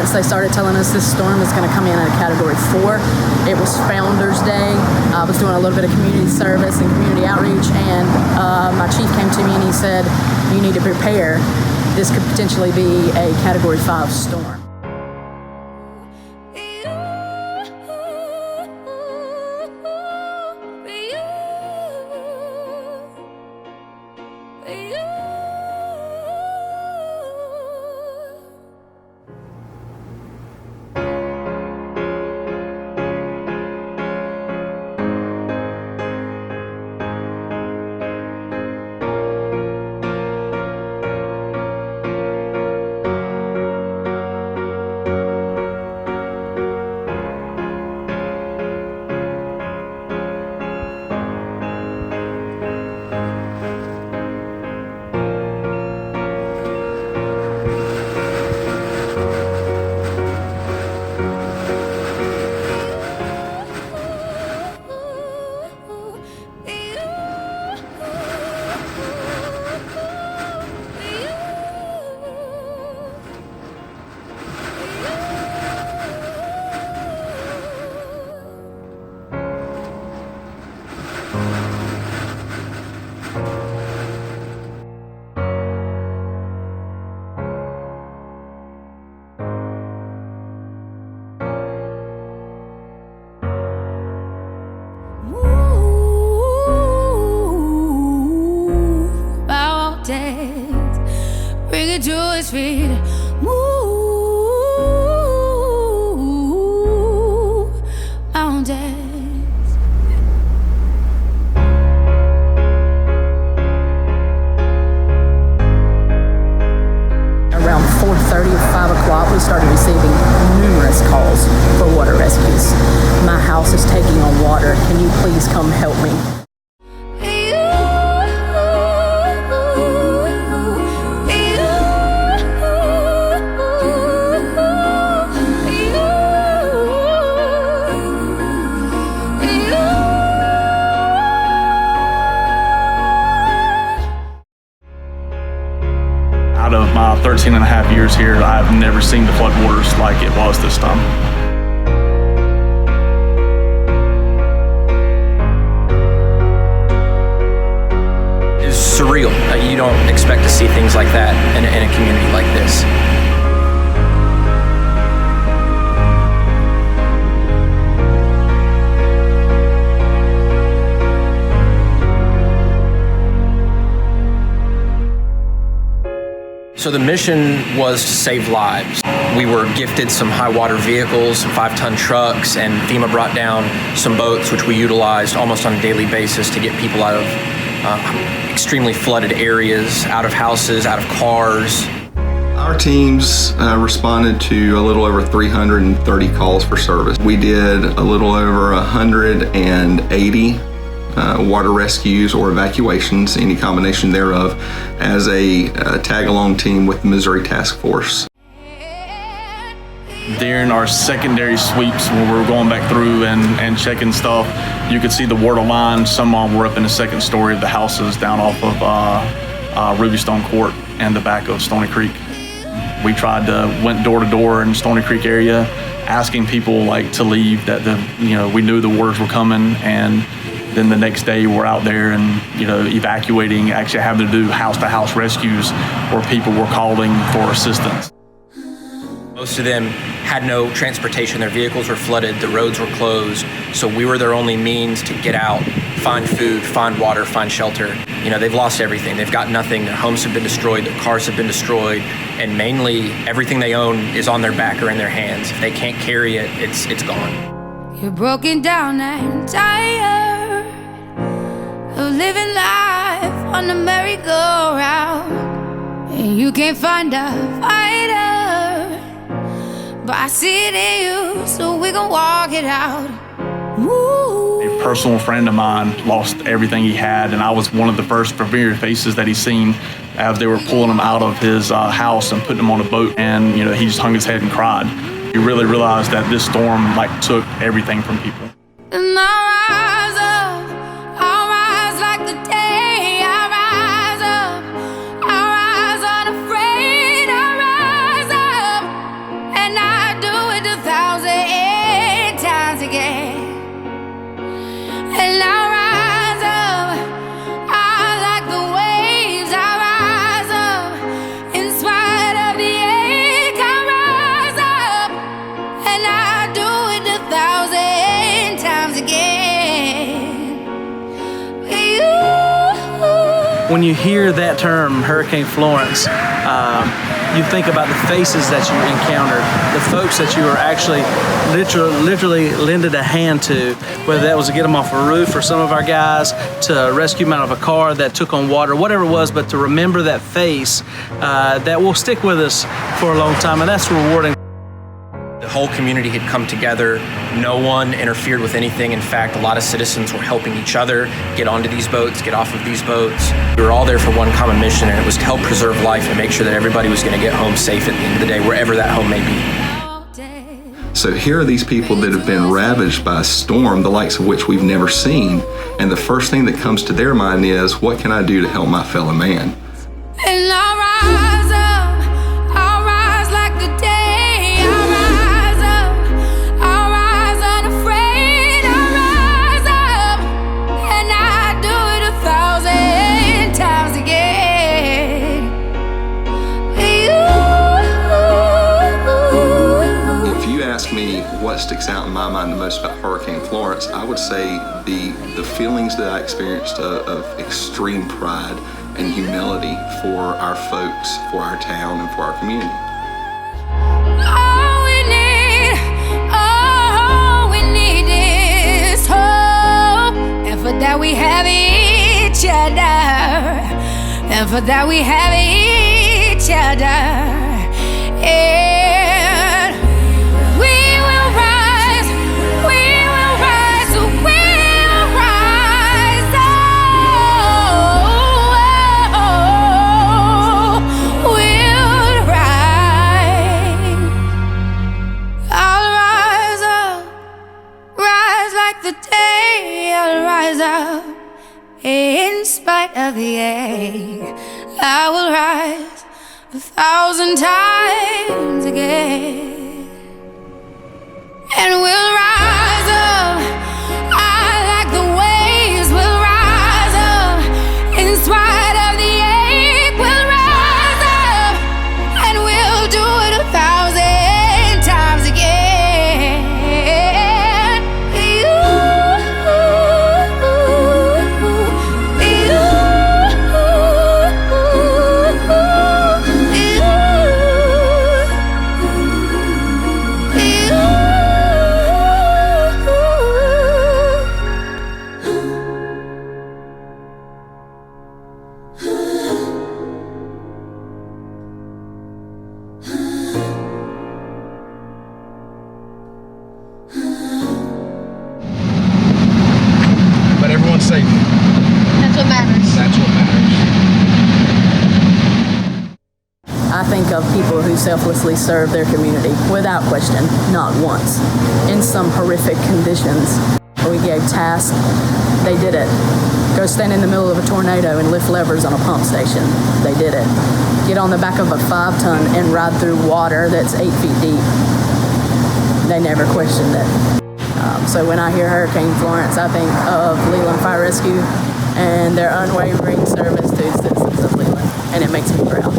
once they started telling us this storm is going to come in at a Category 4, it was Founders Day. I was doing a little bit of community service and community outreach, and my chief came to me and he said, you need to prepare. This could potentially be a Category 5 storm. Bring it to his feet. Move mountains. Around 4:30 or 5 o'clock, we started receiving numerous calls for water rescues. My house is taking on water. Can you please come help me? Out of my 13 and a half years here, I've never seen the floodwaters like it was this time. It's surreal. You don't expect to see things like that in a community like this. So the mission was to save lives. We were gifted some high water vehicles, some 5-ton trucks, and FEMA brought down some boats, which we utilized almost on a daily basis to get people out of extremely flooded areas, out of houses, out of cars. Our teams responded to a little over 330 calls for service. We did a little over 180 water rescues or evacuations, any combination thereof, as a tag-along team with the Missouri Task Force. During our secondary sweeps, when we were going back through and checking stuff, you could see the water lines. Some of them were up in the second story of the houses down off of Ruby Stone Court and the back of Stony Creek. We went door to door in the Stony Creek area, asking people to leave, that we knew the waters were coming, and then the next day we're out there and evacuating, actually having to do house-to-house rescues where people were calling for assistance. Most of them had no transportation. Their vehicles were flooded, the roads were closed, so we were their only means to get out, find food, find water, find shelter. They've lost everything. They've got nothing. Their homes have been destroyed, their cars have been destroyed, and mainly everything they own is on their back or in their hands. If they can't carry it, it's gone. You're broken down and tired of living life on the merry-go-round, and you can't find a fighter, but I see it in you, so we gon' walk it out. Ooh. A personal friend of mine lost everything he had, and I was one of the first familiar faces that he seen as they were pulling him out of his house and putting him on a boat, and he just hung his head and cried. He really realized that this storm took everything from people. And I rise up, I rise like the day, I rise up, I rise unafraid, I rise up, and I when you hear that term, Hurricane Florence, you think about the faces that you encountered, the folks that you were actually literally lended a hand to, whether that was to get them off a roof for some of our guys, to rescue them out of a car that took on water, whatever it was, but to remember that face that will stick with us for a long time, and that's rewarding. The whole community had come together. No one interfered with anything. In fact, a lot of citizens were helping each other get onto these boats, get off of these boats. We were all there for one common mission, and it was to help preserve life and make sure that everybody was going to get home safe at the end of the day, wherever that home may be. So here are these people that have been ravaged by a storm, the likes of which we've never seen, and the first thing that comes to their mind is, what can I do to help my fellow man? And I'll rise up, I'll rise like the day. I'll rise up, I'll rise unafraid. I'll rise up, and I do it 1,000 times again. If you ask me what sticks out in my mind the most about Hurricane Florence, I would say the feelings that I experienced of extreme pride and humility for our folks, for our town, and for our community. All we need is hope, and for that we have each other, and for that we have each other. And we will rise, we will rise, we will rise. We'll rise. I'll rise up, rise like the day. I'll rise up in spite of the ache. I will rise 1,000 times again, and we'll rise up. I like the waves. We'll rise up in spite of the ache. We'll rise up, and we'll do it 1,000 times again. But everyone's safe. That's what matters. That's what matters. I think of people who selflessly serve their community, without question, not once, in some horrific conditions. We gave tasks, they did it. Go stand in the middle of a tornado and lift levers on a pump station, they did it. Get on the back of a 5-ton and ride through water that's 8 feet deep. They never questioned it. So when I hear Hurricane Florence, I think of Leland Fire Rescue and their unwavering service to the citizens of Leland, and it makes me proud.